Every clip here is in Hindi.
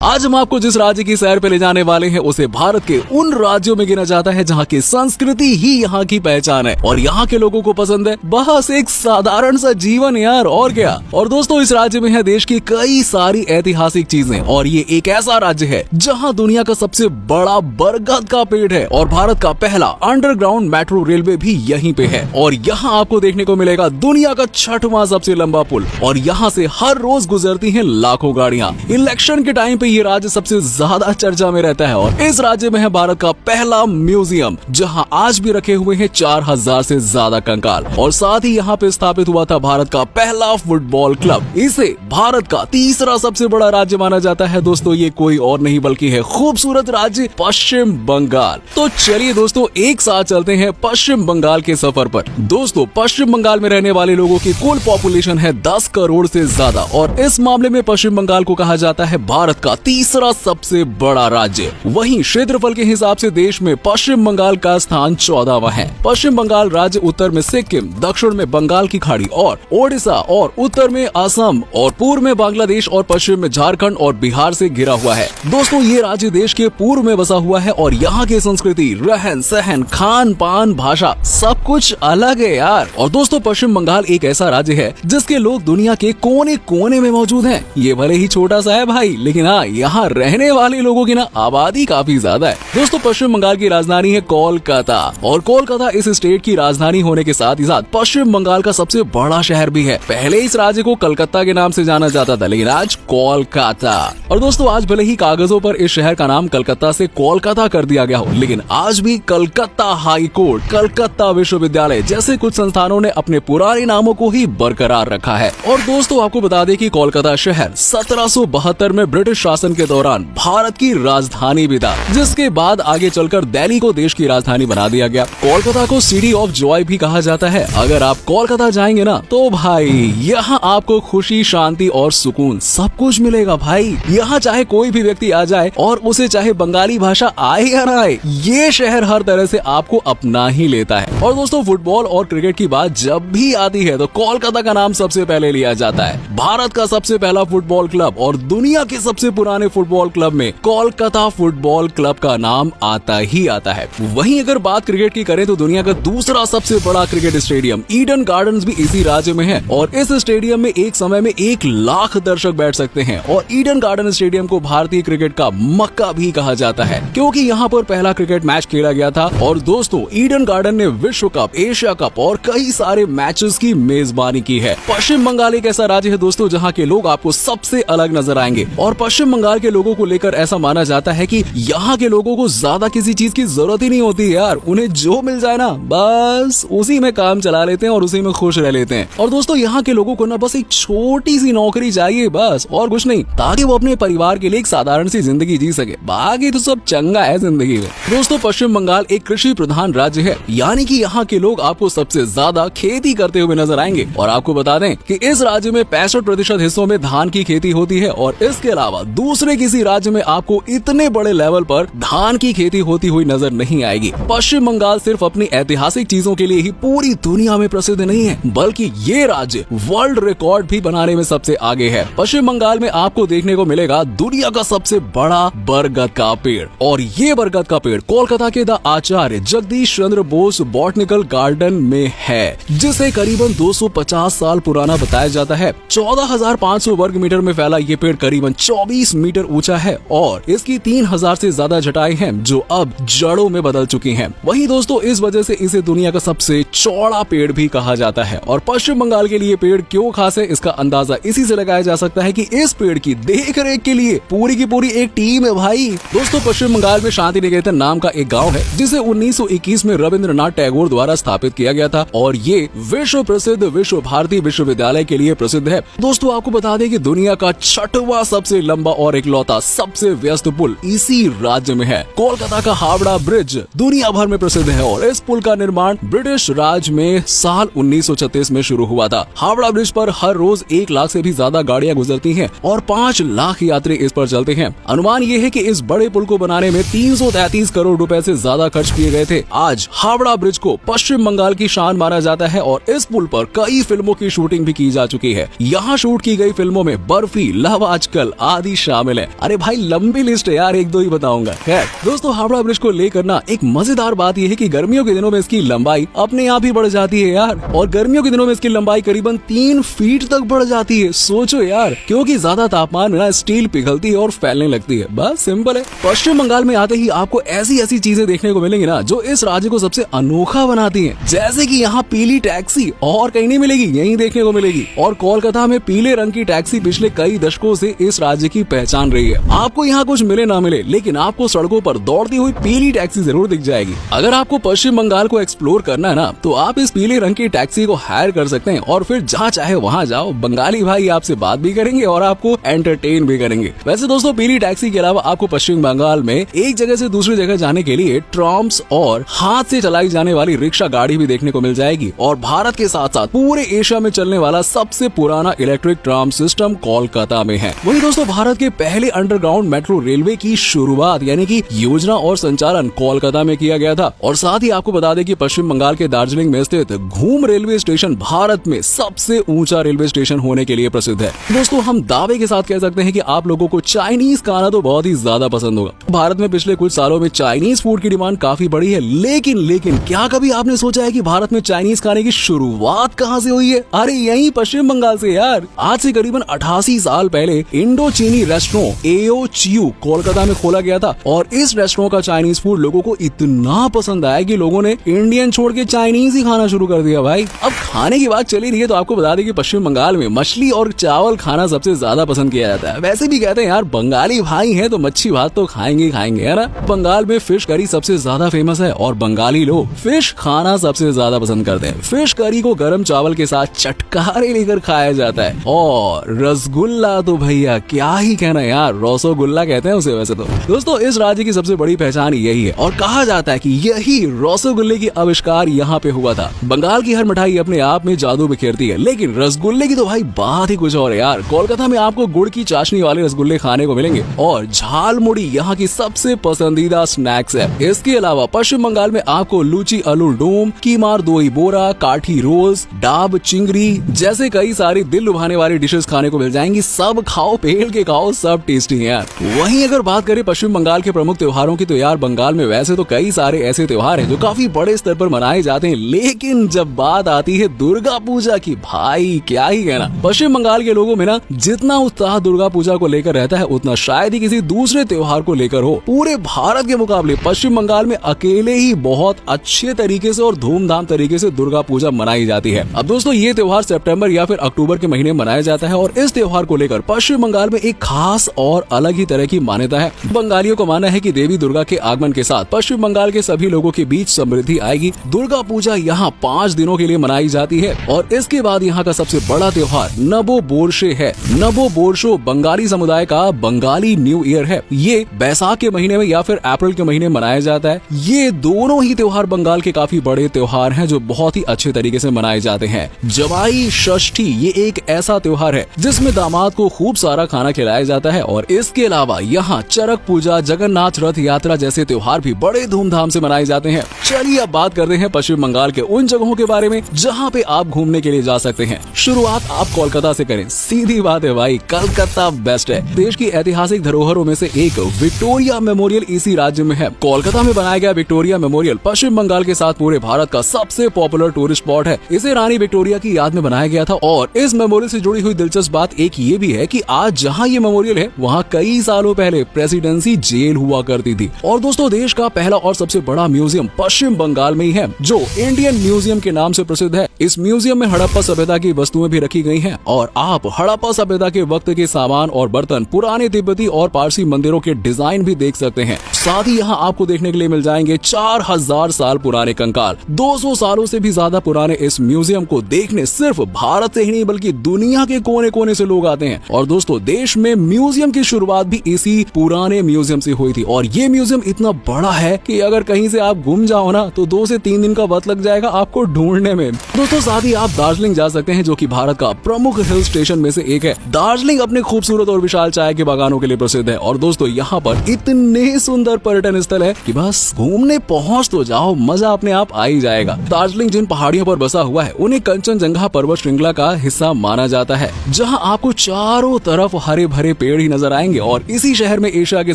आज हम आपको जिस राज्य की सैर पे ले जाने वाले हैं उसे भारत के उन राज्यों में गिना जाता है जहाँ की संस्कृति ही यहाँ की पहचान है और यहाँ के लोगों को पसंद है बस एक साधारण सा जीवन यार, और क्या। और दोस्तों इस राज्य में है देश की कई सारी ऐतिहासिक चीजें और ये एक ऐसा राज्य है जहाँ दुनिया का सबसे बड़ा बरगद का पेड़ है और भारत का पहला अंडरग्राउंड मेट्रो रेलवे भी यहीं पे है। और यहाँ आपको देखने को मिलेगा दुनिया का 6वां सबसे लंबा पुल और यहाँ से हर रोज गुजरती है लाखों गाड़ियाँ। इलेक्शन के टाइम पे ये राज्य सबसे ज्यादा चर्चा में रहता है और इस राज्य में है भारत का पहला म्यूजियम जहां आज भी रखे हुए हैं 4000 से ज्यादा कंकाल और साथ ही यहाँ पे स्थापित हुआ था भारत का पहला फुटबॉल क्लब। इसे भारत का तीसरा सबसे बड़ा राज्य माना जाता है। दोस्तों ये कोई और नहीं बल्कि है खूबसूरत राज्य पश्चिम बंगाल। तो चलिए दोस्तों एक साथ चलते हैं पश्चिम बंगाल के सफर पर। दोस्तों पश्चिम बंगाल में रहने वाले लोगों की कुल पॉपुलेशन है 10 करोड़ से ज्यादा और इस मामले में पश्चिम बंगाल को कहा जाता है भारत का तीसरा सबसे बड़ा राज्य। वहीं क्षेत्रफल के हिसाब से देश में पश्चिम बंगाल का स्थान 14वां है। पश्चिम बंगाल राज्य उत्तर में सिक्किम, दक्षिण में बंगाल की खाड़ी और ओडिशा और उत्तर में असम और पूर्व में बांग्लादेश और पश्चिम में झारखंड और बिहार से घिरा हुआ है। दोस्तों ये राज्य देश के पूर्व में बसा हुआ है और यहाँ की संस्कृति, रहन सहन, खान पान, भाषा सब कुछ अलग है यार। और दोस्तों पश्चिम बंगाल एक ऐसा राज्य है जिसके लोग दुनिया के कोने कोने में मौजूद हैं। ये भले ही छोटा सा है भाई, लेकिन हाँ यहाँ रहने वाले लोगों की ना आबादी काफी ज्यादा है। दोस्तों पश्चिम बंगाल की राजधानी है कोलकाता और कोलकाता इस स्टेट की राजधानी होने के साथ ही साथ पश्चिम बंगाल का सबसे बड़ा शहर भी है। पहले इस राज्य को कलकत्ता के नाम से जाना जाता था लेकिन आज कोलकाता। और दोस्तों आज भले ही कागजों पर इस शहर का नाम कलकत्ता से कोलकाता कर दिया गया हो लेकिन आज भी कलकत्ता हाई कोर्ट, कलकत्ता विश्वविद्यालय जैसे कुछ संस्थानों ने अपने पुराने नामों को ही बरकरार रखा है। और दोस्तों आपको बता दें कि कोलकाता शहर 1772 में ब्रिटिश शासन के दौरान भारत की राजधानी भी था, जिसके बाद आगे चलकर दिल्ली को देश की राजधानी बना दिया गया। कोलकाता को सिटी ऑफ जॉय भी कहा जाता है। अगर आप कोलकाता जाएंगे ना तो भाई यहाँ आपको खुशी, शांति और सुकून सब कुछ मिलेगा भाई। यहाँ चाहे कोई भी व्यक्ति आ जाए और उसे चाहे बंगाली भाषा आए या ना आए, ये शहर हर तरह से आपको अपना ही लेता है। और दोस्तों फुटबॉल और क्रिकेट की बात जब भी आती है तो कोलकाता का नाम सबसे पहले लिया जाता है। भारत का सबसे पहला फुटबॉल क्लब और दुनिया के सबसे पुराने फुटबॉल क्लब में कोलकाता फुटबॉल क्लब का नाम आता ही आता है। वहीं अगर बात क्रिकेट की करें तो दुनिया का दूसरा सबसे बड़ा क्रिकेट स्टेडियम ईडन गार्डन्स भी इसी राज्य में है और इस स्टेडियम में एक समय में 1 लाख दर्शक बैठ सकते हैं। और ईडन गार्डन स्टेडियम को भारतीय क्रिकेट का मक्का भी कहा जाता है क्योंकि यहाँ पर पहला क्रिकेट मैच खेला गया था। और दोस्तों ईडन गार्डन ने विश्व कप, एशिया कप और कई सारे मैचेस की मेजबानी की है। पश्चिम बंगाल एक ऐसा राज्य है दोस्तों जहाँ के लोग आपको सबसे अलग नजर आएंगे और पश्चिम बंगाल के लोगों को लेकर ऐसा माना जाता है कि यहाँ के लोगों को ज्यादा किसी चीज की जरूरत ही नहीं होती यार। उन्हें जो मिल जाए ना बस उसी में काम चला लेते हैं और उसी में खुश रह लेते हैं। और दोस्तों यहाँ के लोगों को ना बस एक छोटी सी नौकरी चाहिए बस और कुछ नहीं, ताकि वो अपने परिवार के लिए एक साधारण सी जिंदगी जी सके। बाकी तो सब चंगा है जिंदगी में। दोस्तों पश्चिम बंगाल एक कृषि प्रधान राज्य है, यानी कि यहाँ के लोग आपको सबसे ज्यादा खेती करते हुए नजर आएंगे। और आपको बता दें कि इस राज्य में 65% हिस्सों में धान की खेती होती है और इसके अलावा दूसरे किसी राज्य में आपको इतने बड़े लेवल पर धान की खेती होती हुई नजर नहीं आएगी। पश्चिम बंगाल सिर्फ अपनी ऐतिहासिक चीजों के लिए ही पूरी दुनिया में प्रसिद्ध नहीं है बल्कि ये राज्य वर्ल्ड रिकॉर्ड भी बनाने में सबसे आगे है। पश्चिम बंगाल में आपको देखने को मिलेगा दुनिया का सबसे बड़ा बरगद का पेड़ और ये बरगद का पेड़ कोलकाता के the Acharya Jagdish Chandra Bose botanical garden में है, जिसे करीबन 250 साल पुराना बताया जाता है। 14,500 वर्ग मीटर में फैला ये पेड़ करीबन 24 मीटर ऊंचा है और इसकी 3000 से ज्यादा जटाएं हैं जो अब जड़ों में बदल चुकी हैं। वहीं दोस्तों इस वजह से इसे दुनिया का सबसे चौड़ा पेड़ भी कहा जाता है। और पश्चिम बंगाल के लिए पेड़ क्यों खास है इसका अंदाजा इसी से लगाया जा सकता है कि इस पेड़ की देख रेख के लिए पूरी की पूरी एक टीम है भाई। दोस्तों पश्चिम बंगाल में शांति निकेतन नाम का एक गाँव है जिसे 1921 में रविंद्रनाथ टैगोर द्वारा स्थापित किया गया था और ये विश्व प्रसिद्ध विश्व भारती विश्वविद्यालय के लिए प्रसिद्ध है। दोस्तों आपको बता दें कि दुनिया का 6वां सबसे लंबा और इकलौता सबसे व्यस्त पुल इसी राज्य में है। कोलकाता का हावड़ा ब्रिज दुनिया भर में प्रसिद्ध है और इस पुल का निर्माण ब्रिटिश राज में साल 1936 में शुरू हुआ था। हावड़ा ब्रिज पर हर रोज 1 लाख से भी ज्यादा गाड़ियां गुजरती हैं और 5 लाख यात्री इस पर चलते हैं। अनुमान ये है कि इस बड़े पुल को बनाने में 333 करोड़ रुपए से ज्यादा खर्च किए गए थे। आज हावड़ा ब्रिज को पश्चिम बंगाल की शान माना जाता है और इस पुल पर कई फिल्मों की शूटिंग भी की जा चुकी है। यहाँ शूट की गई फिल्मों में बर्फी, लव आजकल आदि शामिल है। अरे भाई लंबी लिस्ट है यार, एक दो ही बताऊंगा। खैर दोस्तों, हावड़ा ब्रिज को लेकर ना एक मजेदार बात यह है कि गर्मियों के दिनों में इसकी लंबाई अपने आप ही बढ़ जाती है यार, और गर्मियों के दिनों में इसकी लंबाई करीबन 3 फीट तक बढ़ जाती है। सोचो यार, क्योंकि ज्यादा तापमान में ना स्टील पिघलती है और फैलने लगती है। बस सिंपल है। पश्चिम बंगाल में आते ही आपको ऐसी ऐसी चीजें देखने को मिलेंगी ना जो इस राज्य को सबसे अनोखा बनाती हैं। जैसे कि यहाँ पीली टैक्सी और कहीं नहीं मिलेगी, यहीं देखने को मिलेगी। और कोलकाता में पीले रंग की टैक्सी पिछले कई दशकों से इस राज्य की पहचान रही है। आपको यहाँ कुछ मिले ना मिले, लेकिन आपको सड़कों पर दौड़ती हुई पीली टैक्सी जरूर दिख जाएगी। अगर आपको पश्चिम बंगाल को एक्सप्लोर करना है ना, तो आप इस पीले रंग की टैक्सी को हायर कर सकते हैं और फिर जहाँ चाहे वहाँ जाओ। बंगाली भाई आपसे बात भी करेंगे और आपको एंटरटेन भी करेंगे। वैसे दोस्तों, पीली टैक्सी के अलावा आपको पश्चिम बंगाल में एक जगह से दूसरी जगह जाने के लिए ट्राम्स और हाथ से चलाई जाने वाली रिक्शा गाड़ी भी देखने को मिल जाएगी। और भारत के साथ साथ पूरे एशिया में चलने वाला सबसे पुराना इलेक्ट्रिक ट्राम सिस्टम कोलकाता में है। वही दोस्तों, भारत के पहले अंडरग्राउंड मेट्रो रेलवे की शुरुआत यानी कि योजना और संचालन कोलकाता में किया गया था। और साथ ही आपको बता दें कि पश्चिम बंगाल के दार्जिलिंग में स्थित घूम रेलवे स्टेशन भारत में सबसे ऊंचा रेलवे स्टेशन होने के लिए प्रसिद्ध है। दोस्तों, हम दावे के साथ कह सकते हैं कि आप लोगों को चाइनीज खाना तो बहुत ही ज्यादा पसंद होगा। भारत में पिछले कुछ सालों में चाइनीज फूड की डिमांड काफी बढ़ी है, लेकिन क्या कभी आपने सोचा है कि भारत में चाइनीज खाने की शुरुआत कहाँ से हुई है? अरे यहीं पश्चिम बंगाल से यार। आज से करीबन 88 साल पहले इंडो चीनी रेस्टोरेंट एओ चियू कोलकाता में खोला गया था। और इस रेस्टोरेंट का चाइनीज फूड लोगों को इतना पसंद आया कि लोगों ने इंडियन छोड़ के चाइनीज ही खाना शुरू कर दिया भाई। अब खाने की बात चली रही है तो आपको बता दें कि पश्चिम बंगाल में मछली और चावल खाना सबसे ज्यादा पसंद किया जाता है। वैसे भी कहते हैं यार, बंगाली भाई हैं तो मच्छी भात तो खाएंगे है ना। बंगाल में फिश करी सबसे ज्यादा फेमस है और बंगाली लोग फिश खाना सबसे ज्यादा पसंद करते हैं। फिश करी को गरम चावल के साथ चटकारे लेकर खाया जाता है। और रसगुल्ला तो भैया क्या ही कहना यार, रसोगुल्ला कहते हैं उसे वैसे तो। दोस्तों, इस राज्य की सबसे बड़ी पहचान यही है और कहा जाता है कि यही रसोगुल्ले की आविष्कार यहाँ पे हुआ था। बंगाल की हर मिठाई अपने आप में जादू बिखेरती है, लेकिन रसगुल्ले की तो भाई बात ही कुछ और है यार। कोलकाता में आपको गुड़ की चाशनी वाले रसगुल्ले खाने को मिलेंगे और झाल मुड़ी यहाँ की सबसे पसंदीदा स्नैक्स है। इसके अलावा पश्चिम बंगाल में आपको लूची आलू डोम, कीमार दोई बोरा, काठी रोल्स, डाब चिंगरी जैसे कई सारी दिल लुभाने वाली डिशेस खाने को मिल जाएंगी। सब खाओ, पेल के खाओ, सब टेस्टी है यार। वहीं अगर बात करें पश्चिम बंगाल के प्रमुख त्योहारों की, तो यार बंगाल में वैसे तो कई सारे ऐसे त्योहार हैं जो काफी बड़े स्तर पर मनाए जाते हैं, लेकिन जब बात आती है दुर्गा पूजा की, भाई क्या ही कहना। पश्चिम बंगाल के लोगों में ना जितना उत्साह दुर्गा पूजा को लेकर रहता है, उतना शायद ही किसी दूसरे त्योहार को लेकर हो। पूरे भारत के मुकाबले पश्चिम बंगाल में अकेले ही बहुत अच्छे तरीके से और धूमधाम तरीके से दुर्गा पूजा मनाई जाती है। अब दोस्तों, ये त्योहार सितंबर या फिर अक्टूबर के महीने मनाया जाता है और इस त्योहार को लेकर पश्चिम बंगाल में एक खास और अलग ही तरह की मान्यता है। बंगालियों को मानना है कि देवी दुर्गा के आगमन के साथ पश्चिम बंगाल के सभी लोगों के बीच समृद्धि आएगी। दुर्गा पूजा यहाँ 5 दिनों के लिए मनाई जाती है और इसके बाद यहाँ का सबसे बड़ा त्योहार नबो बोर्शे है। नबो बोर्शो बंगाली समुदाय का बंगाली न्यू ईयर है। ये बैसाख के महीने में या फिर अप्रैल के महीने मनाया जाता है। ये दोनों ही त्योहार बंगाल के काफी बड़े त्योहार हैं जो बहुत ही अच्छे तरीके से मनाए जाते हैं। जवाई षष्ठी ये एक ऐसा त्योहार है जिसमें दामाद को खूब सारा खाना खिलाया जाता है। और इसके अलावा यहाँ चरक पूजा, जगन्नाथ रथ यात्रा जैसे त्योहार भी बड़े धूमधाम से मनाए जाते हैं। चलिए अब बात करते हैं पश्चिम बंगाल के उन जगहों के बारे में जहाँ पे आप घूमने के लिए जा सकते हैं। शुरुआत आप कोलकाता से करें, सीधी बात है भाई, कलकत्ता बेस्ट है। देश की ऐतिहासिक धरोहरों में से एक विक्टोरिया मेमोरियल इसी राज्य में है। कोलकाता में बनाया गया विक्टोरिया मेमोरियल पश्चिम बंगाल के साथ पूरे भारत का सबसे पॉपुलर टूरिस्ट स्पॉट है। इसे रानी विक्टोरिया की याद में बनाया गया था और इस मेमोरियल से जुड़ी हुई दिलचस्प बात एक ये भी है कि आज जहाँ ये मेमोरियल है वहाँ कई सालों पहले प्रेसिडेंसी जेल हुआ करती थी। और दोस्तों, देश का पहला और सबसे बड़ा म्यूजियम पश्चिम बंगाल में ही है जो इंडियन म्यूजियम के नाम से प्रसिद्ध है। इस म्यूजियम में हड़प्पा सभ्यता की वस्तुएं भी रखी गई हैं और आप हड़प्पा सभ्यता के वक्त के सामान और बर्तन, पुराने तिब्बती और पारसी मंदिरों के डिजाइन भी देख सकते हैं। साथ ही यहाँ आपको देखने के लिए मिल जाएंगे 4000 साल पुराने कंकाल। 200 सालों से भी ज्यादा पुराने इस म्यूजियम को देखने सिर्फ भारत से ही नहीं बल्कि दुनिया के कोने कोने से लोग आते हैं। और दोस्तों, देश में म्यूजियम की शुरुआत भी इसी पुराने म्यूजियम से हुई थी और ये म्यूजियम इतना बड़ा है कि अगर कहीं से आप गुम जाओ ना तो 2 से 3 दिन का वक्त लग जाएगा आपको ढूंढने में। दोस्तों, साथ ही आप दार्जिलिंग जा सकते हैं जो कि भारत का प्रमुख हिल स्टेशन में से एक है। दार्जिलिंग अपने खूबसूरत और विशाल चाय के बागानों के लिए प्रसिद्ध है और दोस्तों यहाँ पर इतने सुंदर पर्यटन स्थल है कि बस घूमने पहुँच तो जाओ, मजा अपने आप आ ही जाएगा। दार्जिलिंग जिन पहाड़ियों पर बसा हुआ है उन्हें कंचनजंगा पर्वत श्रृंखला का हिस्सा माना जाता है, जहाँ आपको चारों तरफ हरे भरे पेड़ ही नजर आएंगे और इसी शहर में एशिया की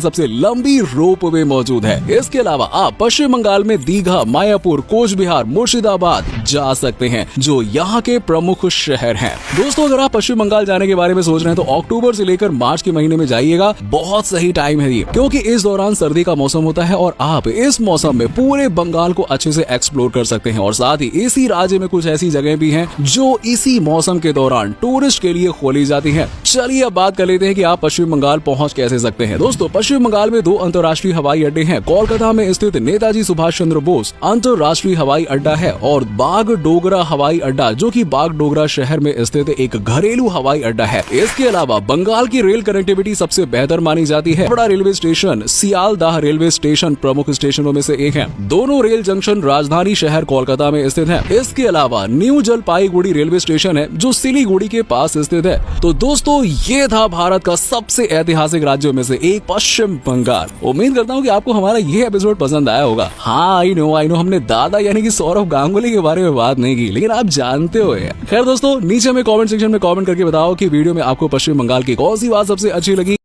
सबसे लंबी रोपवे मौजूद है। इसके अलावा आप पश्चिम बंगाल में दीघा, मायापुर, कोच बिहार, मुर्शिदाबाद जा सकते हैं, जो यहाँ के प्रमुख शहर हैं। दोस्तों, अगर आप पश्चिम बंगाल जाने के बारे में सोच रहे हैं तो अक्टूबर से लेकर मार्च के महीने में जाइएगा, बहुत सही टाइम है ये, क्योंकि इस दौरान सर्दी का मौसम होता है और आप इस मौसम में पूरे बंगाल को अच्छे से एक्सप्लोर कर सकते हैं। और साथ ही इसी राज्य में कुछ ऐसी जगह भी हैं जो इसी मौसम के दौरान टूरिस्ट के लिए खोली जाती हैं। चलिए अब बात कर लेते हैं कि आप पश्चिम बंगाल पहुंच कैसे सकते हैं। दोस्तों, पश्चिम बंगाल में 2 अंतर्राष्ट्रीय हवाई अड्डे हैं। कोलकाता में स्थित नेताजी सुभाष चंद्र बोस अंतर्राष्ट्रीय हवाई अड्डा है और बागडोगरा हवाई अड्डा, जो कि बागडोगरा शहर में स्थित एक घरेलू हवाई अड्डा है। इसके अलावा बंगाल की रेल कनेक्टिविटी सबसे बेहतर मानी जाती है। बड़ा railway station Sealdah railway station प्रमुख स्टेशनों में से एक है। दोनों रेल जंक्शन राजधानी शहर कोलकाता में स्थित है। इसके अलावा न्यू जलपाईगुड़ी रेलवे स्टेशन है जो सिलीगुड़ी के पास स्थित है। तो दोस्तों, ये था भारत का सबसे ऐतिहासिक राज्यों में से एक पश्चिम बंगाल। उम्मीद करता हूँ कि आपको हमारा ये एपिसोड पसंद आया होगा। हाँ, आई नो हमने दादा यानी कि सौरव गांगुली के बारे में बात नहीं की, लेकिन आप जानते हो। खैर दोस्तों, नीचे में कमेंट सेक्शन में कमेंट करके बताओ कि वीडियो में आपको पश्चिम बंगाल की कौन सी बात सबसे अच्छी लगी।